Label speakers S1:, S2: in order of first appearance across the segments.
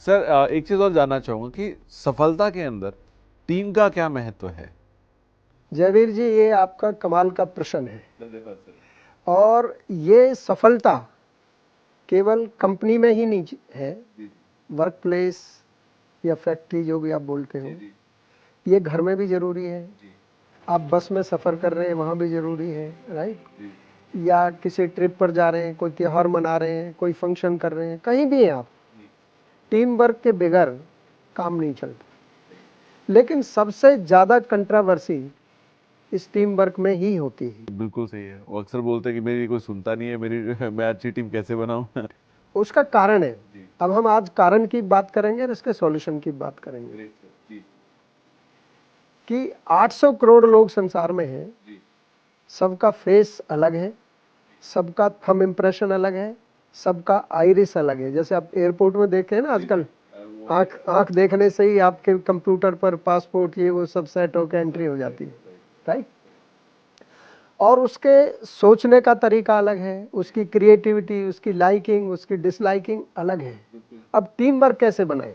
S1: Sir एक चीज और जानना चाहूंगा कि सफलता के अंदर टीम का क्या महत्व है?
S2: जयवीर जी, ये आपका कमाल का प्रश्न है।
S1: धन्यवाद सर।
S2: और ये सफलता केवल कंपनी में ही नहीं है, वर्क प्लेस या फैक्ट्री जो भी आप बोलते हो, ये घर में भी जरूरी है। आप बस में सफर कर रहे हैं, वहाँ भी जरूरी है, राइट? या किसी ट्रिप पर जा रहे हैं, कोई त्योहार मना रहे हैं, कोई फंक्शन कर रहे हैं, कहीं भी हैं आप, टीम वर्क के बगैर काम नहीं चलता। लेकिन सबसे ज्यादा कंट्रोवर्सी इस टीम वर्क में ही होती है।
S1: बिल्कुल सही है। वो अक्सर बोलते हैं कि मेरी कोई सुनता नहीं है, मेरी मैं अच्छी टीम कैसे बनाऊं?
S2: उसका कारण है। अब हम आज कारण की बात करेंगे और इसके सॉल्यूशन की बात करेंगे कि 800 करोड़ लोग संसार में हैं, सबका फेस अलग है, सबका थंब इम्प्रेशन अलग है, सबका आइरिस अलग है। जैसे आप एयरपोर्ट में देखे हैं ना आजकल, आंख देखने से ही आपके कंप्यूटर पर पासपोर्ट ये वो सब सेट होकर एंट्री हो जाती है, राइट? और उसके सोचने का तरीका अलग है, उसकी क्रिएटिविटी, उसकी लाइकिंग, उसकी डिसलाइकिंग अलग है। अब टीम वर्क कैसे बनाए,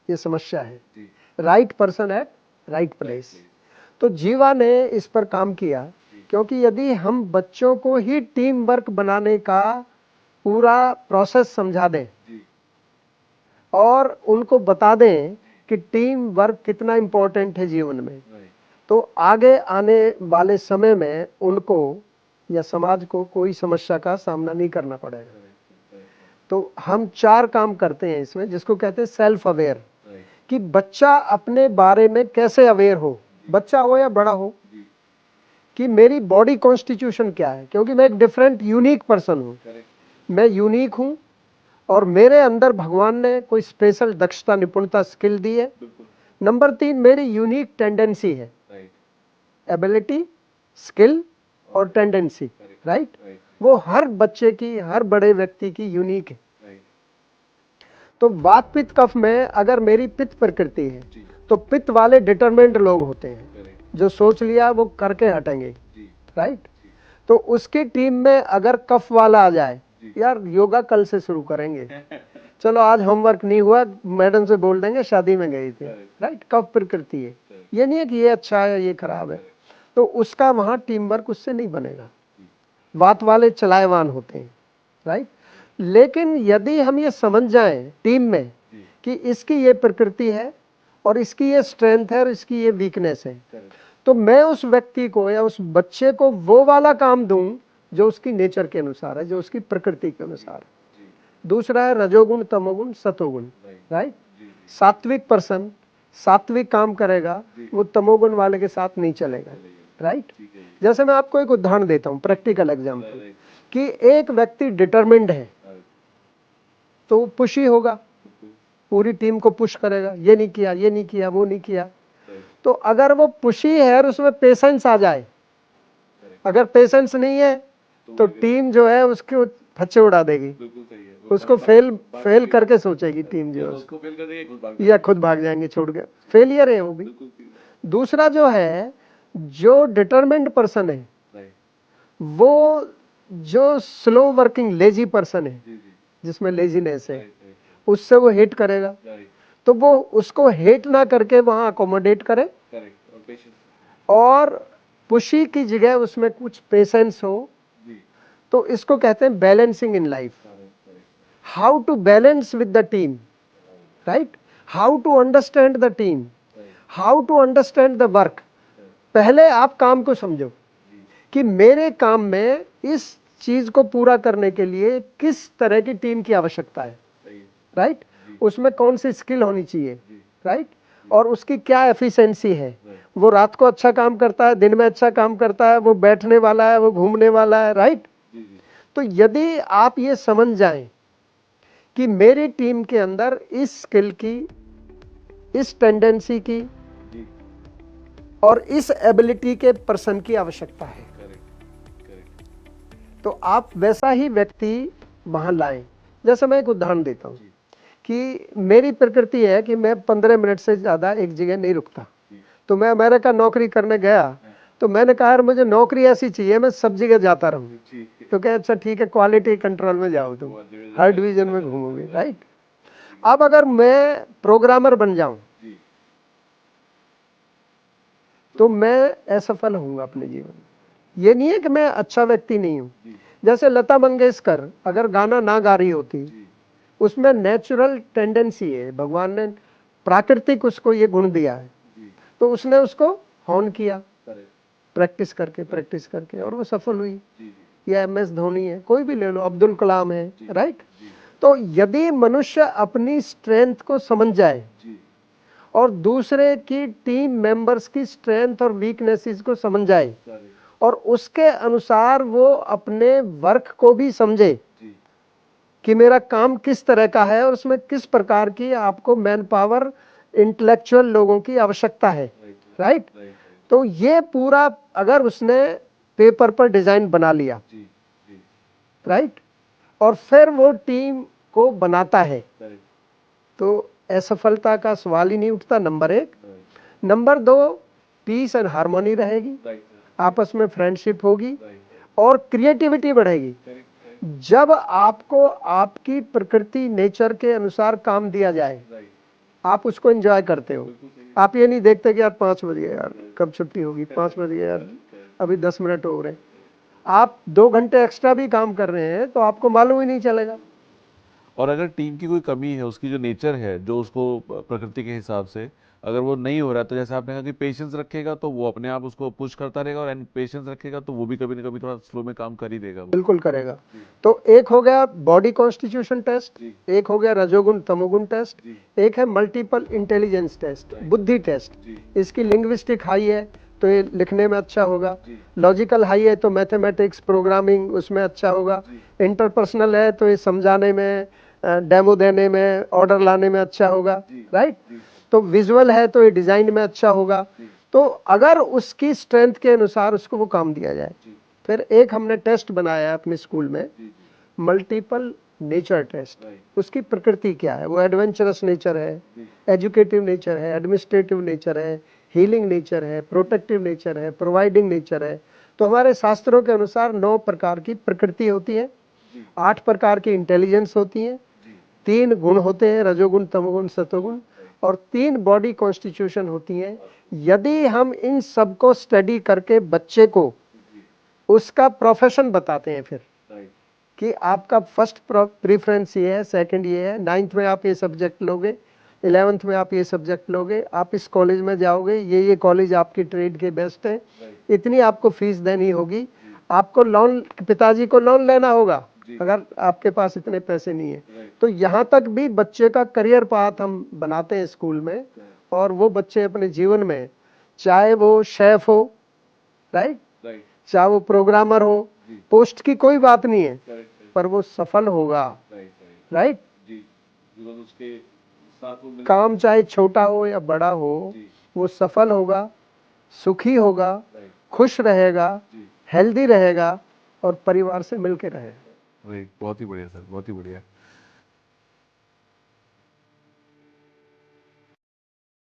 S2: ये समस्या है। Right person at right place. तो जीवा ने इस पर काम किया, क्योंकि यदि हम बच्चों को ही टीम वर्क बनाने का पूरा प्रोसेस समझा दें और उनको बता दें कि टीम वर्क कितना इंपॉर्टेंट है जीवन में, तो आगे आने वाले समय में उनको या समाज को कोई समस्या का सामना नहीं करना पड़ेगा। तो हम 4 काम करते हैं इसमें, जिसको कहते हैं सेल्फ अवेयर, कि बच्चा अपने बारे में कैसे अवेयर हो, बच्चा हो या बड़ा हो, कि मेरी बॉडी कॉन्स्टिट्यूशन क्या है, क्योंकि मैं एक डिफरेंट यूनिक पर्सन हूँ, मैं यूनिक हूँ और मेरे अंदर भगवान ने कोई स्पेशल दक्षता, निपुणता, स्किल दी है। नंबर 3, मेरी यूनिक टेंडेंसी है, एबिलिटी, स्किल और टेंडेंसी, राइट? वो हर बच्चे की, हर बड़े व्यक्ति की यूनिक है। तो वात पित्त कफ में अगर मेरी पित्त प्रकृति है, तो पित्त वाले डिटरमिन्ड लोग होते हैं, जो सोच लिया वो करके हटेंगे, राइट? तो उसकी टीम में अगर कफ वाला आ जाए, यार योगा कल से शुरू करेंगे, चलो आज होमवर्क नहीं हुआ, मैडम से बोल देंगे शादी में गए थे, राइट? कफ प्रकृति है, ये नहीं है कि ये अच्छा है ये खराब है, तो उसका वहां टीम वर्क उससे नहीं बनेगा। वात वाले चलायवान होते हैं, राइट? लेकिन यदि हम ये समझ जाएं टीम में कि इसकी ये प्रकृति है और इसकी ये स्ट्रेंथ है और इसकी ये वीकनेस है, तो मैं उस व्यक्ति को या उस बच्चे को वो वाला काम दूं जो उसकी नेचर के अनुसार है, जो उसकी प्रकृति के अनुसार है। दूसरा है रजोगुण, तमोगुण, सतोगुण, राइट? सात्विक पर्सन सात्विक काम करेगा, वो तमोगुण वाले के साथ नहीं चलेगा, राइट? जैसे मैं आपको एक उदाहरण देता हूँ, प्रैक्टिकल एग्जांपल, कि एक व्यक्ति डिटरमिन्ड है तो वो पुशी होगा, पूरी टीम को पुश करेगा, ये नहीं किया, ये नहीं किया, वो नहीं किया। तो अगर वो पुशी है और उसमें पेशेंस आ जाए, अगर पेशेंस नहीं है तो टीम जो है उसके फच्चे उड़ा देगी, उसको फेल करके सोचेगी टीम, जो उसको फेल कर देगी या खुद भाग जाएंगे छोड़ के, फेलियर है वो भी। दूसरा जो है, जो डिटरमिन्ड पर्सन है, वो जो स्लो वर्किंग लेजी पर्सन है, जिसमें लेजीनेस है, उससे वो हेट करेगा, तो वो उसको हेट ना करके वहां अकोमोडेट करे और पुशी की जगह उसमें कुछ पेशेंस हो। तो इसको कहते हैं balancing in life, how to balance with the team, right? How to understand the team, how to understand the work. पहले आप काम को समझो कि मेरे काम में इस चीज को पूरा करने के लिए किस तरह की टीम की आवश्यकता है, राइट? उसमें कौन सी स्किल होनी चाहिए, राइट? और उसकी क्या एफिशिएंसी है, वो रात को अच्छा काम करता है, दिन में अच्छा काम करता है, वो बैठने वाला है, वो घूमने वाला है, राइट? तो यदि आप ये समझ जाएं कि मेरी टीम के अंदर इस स्किल की, इस टेंडेंसी की और इस एबिलिटी के पर्सन की आवश्यकता है, तो आप वैसा ही व्यक्ति वहां लाएं। जैसे मैं एक उदाहरण देता हूं कि मेरी प्रकृति है कि मैं 15 मिनट से ज्यादा एक जगह नहीं रुकता। तो मैं अमेरिका नौकरी करने गया, तो मैंने कहा यार मुझे नौकरी ऐसी चाहिए मैं सब जगह जाता रहूं। तो क्या, अच्छा ठीक है, क्वालिटी कंट्रोल में जाओ, तुम हर डिवीजन में घूमोगे, राइट? अब अगर मैं प्रोग्रामर बन जाऊं
S1: जी
S2: तो मैं असफल होऊंगा अपने जीवन में। ये नहीं है कि मैं अच्छा व्यक्ति नहीं हूं।
S1: जी
S2: जैसे लता मंगेशकर अगर गाना ना गा रही होती,
S1: जी
S2: उसमें नेचुरल टेंडेंसी है, भगवान ने प्राकृतिक उसको ये गुण दिया है,
S1: जी
S2: तो उसने उसको हॉर्न किया
S1: करेक्ट
S2: प्रैक्टिस करके और वो सफल हुई।
S1: जी जी
S2: या MS धोनी है, कोई भी ले लो, अब्दुल कलाम है,
S1: जी
S2: राइट।
S1: जी
S2: तो यदि मनुष्य अपनी स्ट्रेंथ को समझ जाए
S1: जी
S2: और दूसरे की टीम मेंबर्स की स्ट्रेंथ और वीकनेसेस को समझ जाए
S1: करेक्ट
S2: और उसके अनुसार वो अपने वर्क को भी समझे
S1: जी
S2: कि मेरा काम किस तरह का है और उसमें किस प्रकार की आपको मैन पावर, इंटेलेक्चुअल लोगों की आवश्यकता है,
S1: राइट
S2: राइट।
S1: राइट
S2: तो ये पूरा अगर उसने पेपर पर डिजाइन बना लिया,
S1: जी जी
S2: राइट, और फिर वो टीम को बनाता है,
S1: करेक्ट
S2: तो असफलता का सवाल ही नहीं उठता, number 1।
S1: Right
S2: number 2, peace and harmony रहेगी,
S1: राइट
S2: आपस में फ्रेंडशिप होगी
S1: राइट
S2: और क्रिएटिविटी बढ़ेगी।
S1: करेक्ट
S2: जब आपको आपकी प्रकृति नेचर के अनुसार काम दिया जाए,
S1: राइट
S2: आप उसको एंजॉय करते हो।
S1: बिल्कुल सही
S2: आप ये नहीं देखते कि यार 5 बज गए, यार कब छुट्टी होगी, 5 बज गए यार, अभी 10 मिनट हो रहे हैं। आप 2 घंटे एक्स्ट्रा भी काम कर रहे हैं तो आपको मालूम ही नहीं चलेगा।
S1: और अगर टीम की कोई कमी है, उसकी जो नेचर है, जो उसको प्रकृति के हिसाब से अगर वो नहीं हो रहा है, तो जैसे आपने कहा कि पेशेंस रखेगा तो वो अपने आप उसको पुश करता रहेगा, और पेशेंस रखेगा तो वो भी कभी ना कभी थोड़ा स्लो में काम कर ही देगा वो।
S2: बिल्कुल करेगा।
S1: जी
S2: तो एक हो गया बॉडी कॉन्स्टिट्यूशन टेस्ट,
S1: जी
S2: एक हो गया रजोगुण तमोगुण टेस्ट,
S1: जी
S2: एक है मल्टीपल इंटेलिजेंस टेस्ट,
S1: Right.
S2: बुद्धि टेस्ट।
S1: जी
S2: इसकी लिंग्विस्टिक हाई है तो ये लिखने में अच्छा होगा,
S1: जी
S2: लॉजिकल हाई है तो मैथमेटिक्स प्रोग्रामिंग उसमें अच्छा होगा,
S1: जी
S2: इंटरपर्सनल है तो ये समझाने में, डेमो देने में, ऑर्डर लाने में अच्छा होगा,
S1: जी
S2: राइट।
S1: जी
S2: तो विजुअल है तो ये डिजाइन में अच्छा होगा।
S1: जी
S2: तो अगर उसकी स्ट्रेंथ के अनुसार उसको वो काम दिया जाए।
S1: जी
S2: फिर एक हमने टेस्ट बनाया है अपने स्कूल में,
S1: जी जी
S2: मल्टीपल नेचर टेस्ट।
S1: राइट
S2: उसकी प्रकृति क्या है, वो एडवेंचरस नेचर है,
S1: जी
S2: एजुकेटिव नेचर है, एडमिनिस्ट्रेटिव नेचर है, हीलिंग नेचर है, प्रोटेक्टिव नेचर है, प्रोवाइडिंग नेचर है। तो हमारे शास्त्रों के अनुसार 9 प्रकार की प्रकृति होती है,
S1: जी
S2: 8 प्रकार की इंटेलिजेंस होती है,
S1: जी
S2: 3 गुण होते हैं, रजोगुण तमोगुण सतोगुण,
S1: राइट
S2: और 3 बॉडी कॉन्स्टिट्यूशन होती है। यदि हम इन सबको स्टडी करके बच्चे को
S1: जी
S2: उसका प्रोफेशन बताते हैं फिर
S1: राइट
S2: कि आपका फर्स्ट प्रेफरेंस ये है, सेकंड ये है, 9th में आप ये सब्जेक्ट लोगे, 11th में आप ये सब्जेक्ट लोगे, आप इस कॉलेज में जाओगे, ये कॉलेज आपकी ट्रेड के बेस्ट है,
S1: राइट
S2: इतनी आपको फीस देनी होगी,
S1: जी
S2: आपको लोन, पिताजी को लोन लेना होगा
S1: जी
S2: अगर आपके पास इतने पैसे नहीं है।
S1: राइट
S2: तो यहाँ तक भी बच्चे का करियर पाथ हम बनाते हैं स्कूल में, और वो बच्चे अपने जीवन में, चाहे वो शेफ हो, राइट,
S1: राइट
S2: चाहे वो प्रोग्रामर हो,
S1: जी
S2: पोस्ट की कोई बात नहीं है,
S1: करेक्ट
S2: पर वो सफल होगा,
S1: राइट राइट
S2: राइट।
S1: जी बिकॉज उसके साथ वो मिल
S2: काम चाहे छोटा हो या बड़ा हो,
S1: जी
S2: वो सफल होगा, सुखी होगा,
S1: राइट
S2: खुश रहेगा,
S1: जी
S2: हेल्दी रहेगा और परिवार से मिलके रहेगा।
S1: राइट बहुत ही बढ़िया सर, बहुत ही बढ़िया।